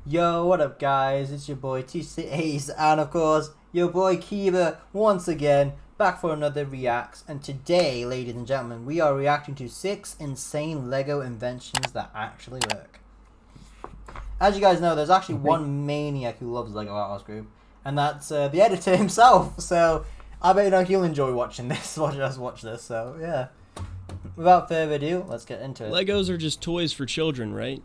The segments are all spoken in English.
Yo, what up guys, it's your boy TGT Ace, and of course, your boy Kiba, once again, back for another reacts, and today, ladies and gentlemen, we are reacting to 6 insane LEGO inventions that actually work. As you guys know, there's actually one maniac who loves LEGO Art House Group, and that's the editor himself, so I bet you know he'll enjoy watching this, watch this, so yeah. Without further ado, let's get into it. Legos are just toys for children, right?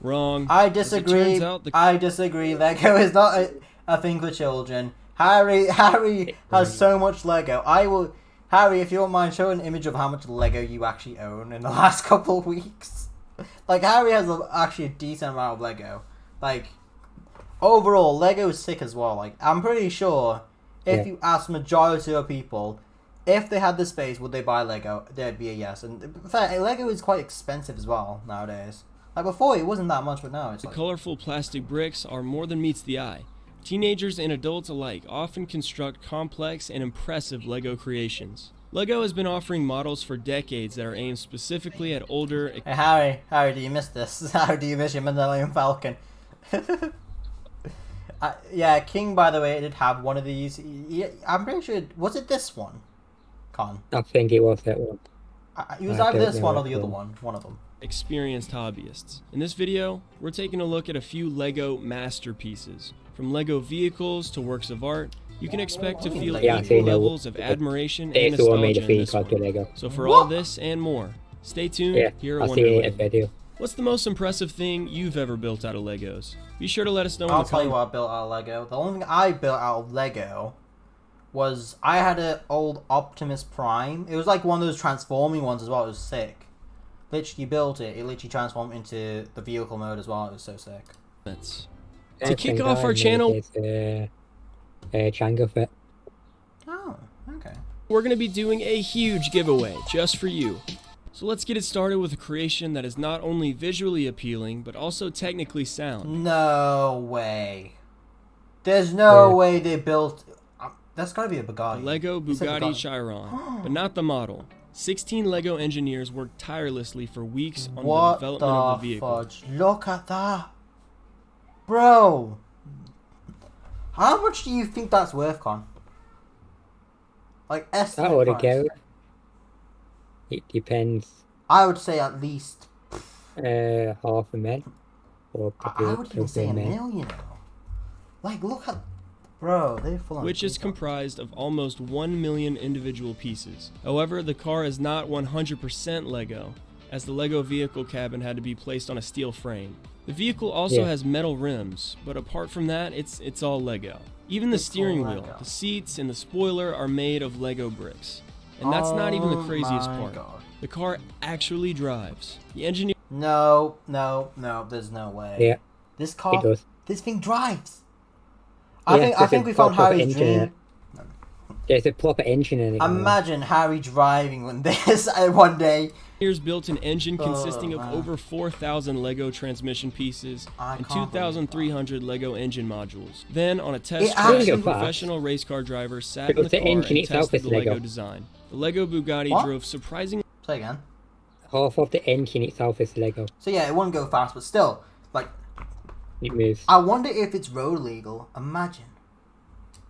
Wrong. I disagree. I disagree. Lego is not a thing for children. Harry has so much Lego. Harry, if you don't mind, show an image of how much Lego you actually own in the last couple of weeks. Like, Harry has actually a decent amount of Lego. Like, overall, Lego is sick as well. Like, I'm pretty sure if you ask majority of people if they had the space, would they buy Lego, there'd be a yes. And in fact, Lego is quite expensive as well nowadays. Like before, it wasn't that much, but now it's The like... colorful plastic bricks are more than meets the eye. Teenagers and adults alike often construct complex and impressive Lego creations. Lego has been offering models for decades that are aimed specifically at older... Hey, Harry, do you miss this? How do you miss your Millennium Falcon? Yeah, King, by the way, did have one of these. I'm pretty sure... Was it this one? Con. I think it was that one. It was either this one or the other one. One of them. Experienced hobbyists. In this video, we're taking a look at a few Lego masterpieces. From Lego vehicles to works of art, you can expect to feel equal levels of admiration and nostalgia in this one. So for all this and more, stay tuned here at Wonderland. What's the most impressive thing you've ever built out of Legos? Be sure to let us know in the comments. I'll tell you what I built out of Lego. The only thing I built out of Lego was I had an old Optimus Prime. It was like one of those transforming ones as well. It was sick. Literally built it. It literally transformed into the vehicle mode as well. It was so sick. To kick off our channel, Django Fit. Oh, okay. We're going to be doing a huge giveaway just for you. So let's get it started with a creation that is not only visually appealing, but also technically sound. No way. There's no way they built... That's gotta be a Bugatti. The Lego Bugatti Chiron, but not the model. 16 Lego engineers worked tirelessly for weeks on the development of the vehicle. Fudge? Look at that. Bro. How much do you think that's worth, Con? Like, estimate price. It depends. I would say at least... half a mil. Or I would even say $1 million. Like, look at... Bro, they're full on... Which is comprised of almost 1 million individual pieces. However, the car is not 100% Lego, as the Lego vehicle cabin had to be placed on a steel frame. The vehicle also has metal rims, but apart from that, it's all Lego. Even the steering wheel, the seats, and the spoiler are made of Lego bricks. And that's not even the craziest part. The car actually drives. The engineer... No, there's no way. Yeah. This car... It does. This thing drives. I think we found Harry's dream. There's a proper engine in it. Imagine Harry driving one day. Engineers built an engine consisting of over 4,000 Lego transmission pieces and 2,300 Lego engine modules. Then, on a test track, a professional race car driver sat in the car and tested the Lego design. The Lego Bugatti drove surprisingly... Say again. Half of the engine itself is Lego. So yeah, it wouldn't go fast, but still, like... It moves. I wonder if it's road legal. Imagine.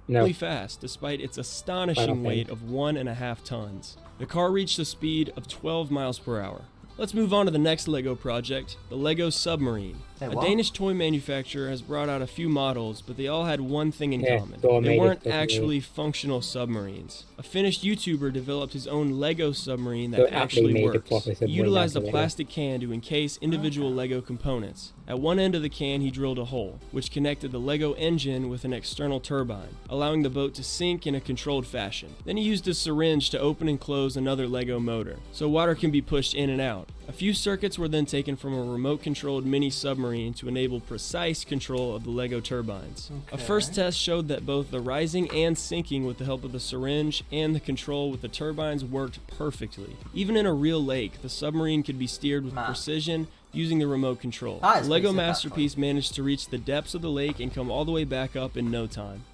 Really fast, despite its astonishing weight of 1.5 tons. The car reached a speed of 12 miles per hour. Let's move on to the next Lego project, the Lego Submarine. A Danish toy manufacturer has brought out a few models, but they all had one thing in common. They weren't actually functional submarines. A Finnish YouTuber developed his own Lego submarine that actually works. He utilized a plastic can to encase individual Lego components. At one end of the can, he drilled a hole, which connected the Lego engine with an external turbine, allowing the boat to sink in a controlled fashion. Then he used a syringe to open and close another Lego motor, so water can be pushed in and out. A few circuits were then taken from a remote-controlled mini-submarine to enable precise control of the Lego turbines. A first test showed that both the rising and sinking with the help of the syringe and the control with the turbines worked perfectly. Even in a real lake, the submarine could be steered with precision using the remote control. The Lego masterpiece managed to reach the depths of the lake and come all the way back up in no time.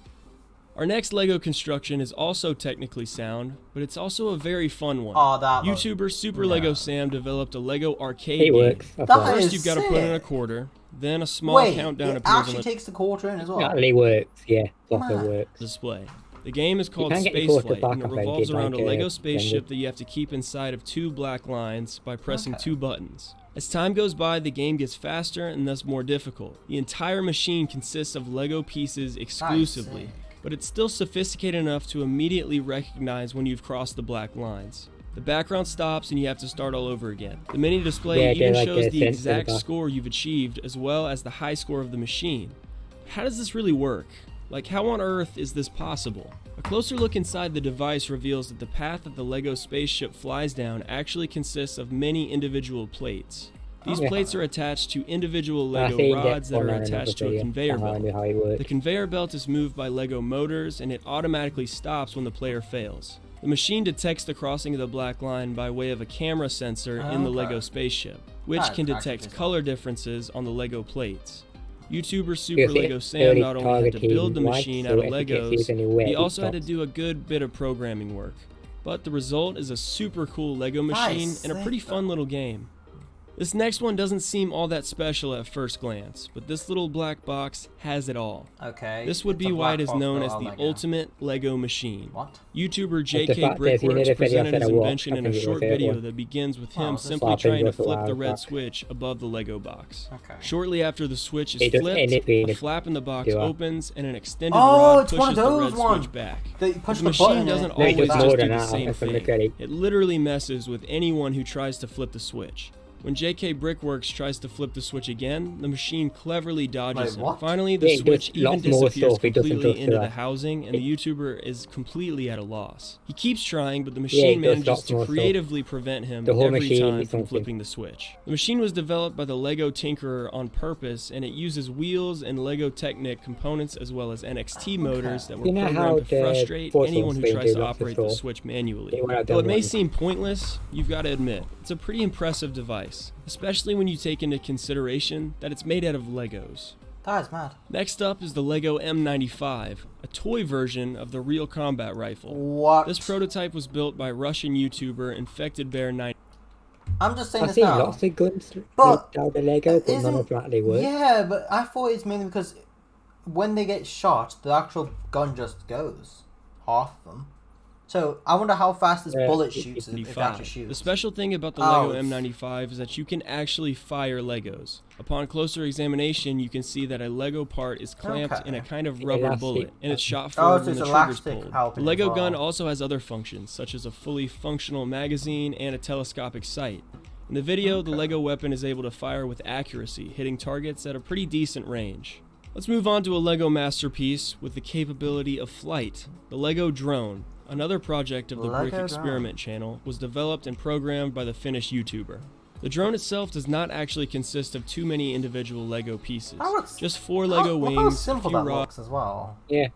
Our next LEGO construction is also technically sound, but it's also a very fun one. Oh, that YouTuber Super Lego Sam developed a LEGO arcade It game. works. First, you've got to put in a quarter, then a small countdown it appears actually on the takes the quarter in as well. Actually works, yeah. Proper Man. works. display. The game is called can get your Space quarter Flight, back and it if I revolves did around a like, LEGO Jenga. spaceship that you have to keep inside of 2 black lines by pressing Okay. 2 buttons. As time goes by, the game gets faster and thus more difficult. The entire machine consists of LEGO pieces exclusively, but it's still sophisticated enough to immediately recognize when you've crossed the black lines. The background stops and you have to start all over again. The mini display even shows the exact score you've achieved as well as the high score of the machine. How does this really work? Like, how on earth is this possible? A closer look inside the device reveals that the path that the LEGO spaceship flies down actually consists of many individual plates. These plates are attached to individual LEGO rods that are attached to a conveyor belt. The conveyor belt is moved by LEGO motors and it automatically stops when the player fails. The machine detects the crossing of the black line by way of a camera sensor in the LEGO spaceship, which can detect color differences on the LEGO plates. YouTuber Super Lego Sam not only had to build the machine out of Legos, he also had to do a good bit of programming work. But the result is a super cool Lego machine and a pretty fun little game. This next one doesn't seem all that special at first glance, but this little black box has it all. Okay. This would be why it is known as the ultimate Lego machine. What? YouTuber JK Brickworks presented his invention in a short video that begins with him simply trying to flip the red switch above the Lego box. Okay. Shortly after the switch is flipped, a flap in the box opens and an extended Oh, rod it's pushes one of the those red ones. switch back. They push The the machine button doesn't and always just do the out, same from the thing. credit. It literally messes with anyone who tries to flip the switch. When JK Brickworks tries to flip the switch again, the machine cleverly dodges him. Finally, the switch even disappears completely into the housing, and the YouTuber is completely at a loss. He keeps trying, but the machine manages to creatively prevent him every time from flipping the switch. The machine was developed by the Lego Tinkerer on purpose, and it uses wheels and Lego Technic components as well as NXT motors that were programmed to frustrate anyone who tries to operate the switch manually. Though it may seem pointless, you've got to admit, it's a pretty impressive device, especially when you take into consideration that it's made out of Legos. That is mad. Next up is the Lego M95, a toy version of the real combat rifle. What? This prototype was built by Russian YouTuber Infected Bear 90. I'm just saying I've this seen now. lots of guns But out of Lego, but none of them actually work. Yeah, but I thought it's mainly because when they get shot, the actual gun just goes. Half of them. So I wonder how fast this bullet shoots if it actually shoots. The special thing about the Lego M95 is that you can actually fire Legos. Upon closer examination, you can see that a Lego part is clamped in a kind of rubber bullet, and it's shot forward when the trigger's pulled. The Lego gun also has other functions, such as a fully functional magazine and a telescopic sight. In the video, the Lego weapon is able to fire with accuracy, hitting targets at a pretty decent range. Let's move on to a Lego masterpiece with the capability of flight, the Lego drone. Another project of the Brick Experiment channel was developed and programmed by the Finnish YouTuber. The drone itself does not actually consist of too many individual Lego pieces. Just 4 Lego wings, a few rods, as well. Yeah.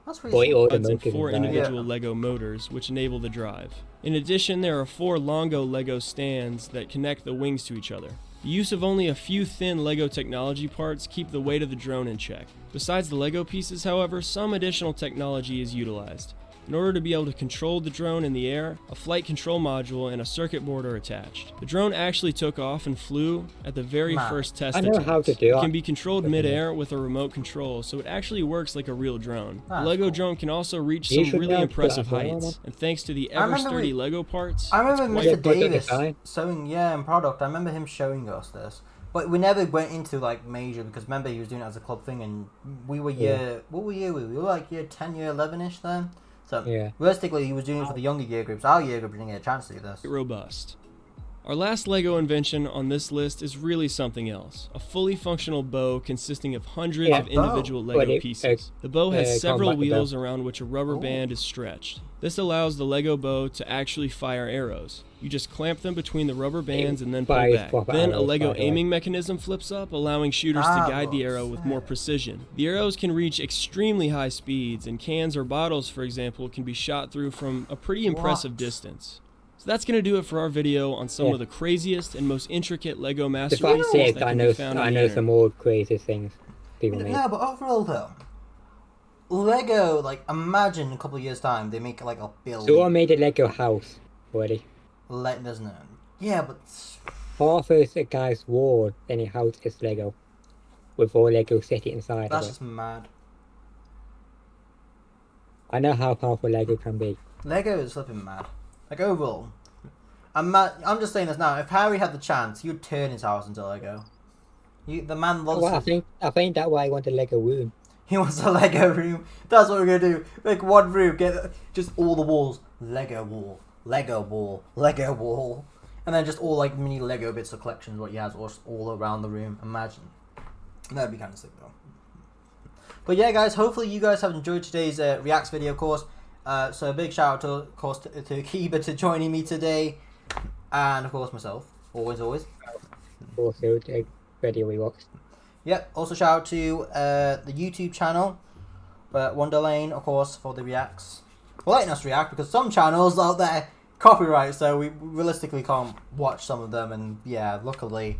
That's really and 4 individual Lego motors, which enable the drive. In addition, there are 4 Longo Lego stands that connect the wings to each other. The use of only a few thin Lego technology parts keep the weight of the drone in check. Besides the Lego pieces, however, some additional technology is utilized. In order to be able to control the drone in the air, a flight control module and a circuit board are attached. The drone actually took off and flew at the very first test attempt. It can be controlled mid-air with a remote control, so it actually works like a real drone. The Lego drone can also reach some really impressive heights, and thanks to the ever-sturdy Lego parts, I remember Mr. Davis showing, in product, I remember him showing us this. But we never went into like major because remember he was doing it as a club thing, and we were what year were we? We were like year 10, year 11-ish then. So, realistically, he was doing it for the younger year groups. Our year group didn't get a chance to do this. Robust. Our last Lego invention on this list is really something else. A fully functional bow consisting of hundreds of individual Lego pieces. The bow has several wheels around which a rubber band is stretched. This allows the Lego bow to actually fire arrows. You just clamp them between the rubber bands and then pull back. Then a Lego aiming mechanism flips up, allowing shooters to guide the arrow with more precision. The arrows can reach extremely high speeds, and cans or bottles, for example, can be shot through from a pretty impressive distance. So that's going to do it for our video on some of the craziest and most intricate Lego masterpieces that can be found on the internet. I know some more crazy things people make. Yeah, but overall though, Lego, like, imagine in a couple of years' time they make like a billion. So I made a Lego house already. Doesn't it? Yeah, but Half of the guy's wall in a house is Lego, with all Lego sitting inside that's of it. just mad. I know how powerful Lego can be. Lego is flipping mad. Like overall, I'm just saying this now. If Harry had the chance, he would turn his house into Lego. The man loves. Well, I think that's why I want a Lego room. He wants a Lego room. That's what we're gonna do. Make one room. Get just all the walls. Lego wall. Lego wall. Lego wall. And then just all like mini Lego bits of collections. What he has all around the room. Imagine. That'd be kind of sick though. But yeah, guys. Hopefully you guys have enjoyed today's Reacts video, of course. So a big shout out to, of course, to Kiba to joining me today, and of course myself. Always. Also, the video we watched. Yep. Also shout out to the YouTube channel, Wonderlane, of course, for the reacts. Well, letting us react because some channels out there copyright, so we realistically can't watch some of them. And yeah, luckily,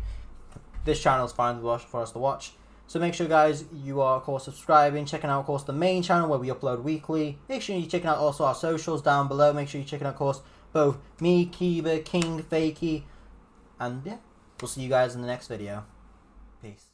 this channel's fine for us to watch. So make sure, guys, you are, of course, subscribing, checking out, of course, the main channel where we upload weekly. Make sure you're checking out also our socials down below. Make sure you're checking out, of course, both me, Kiba, King, Fakey, and yeah, we'll see you guys in the next video. Peace.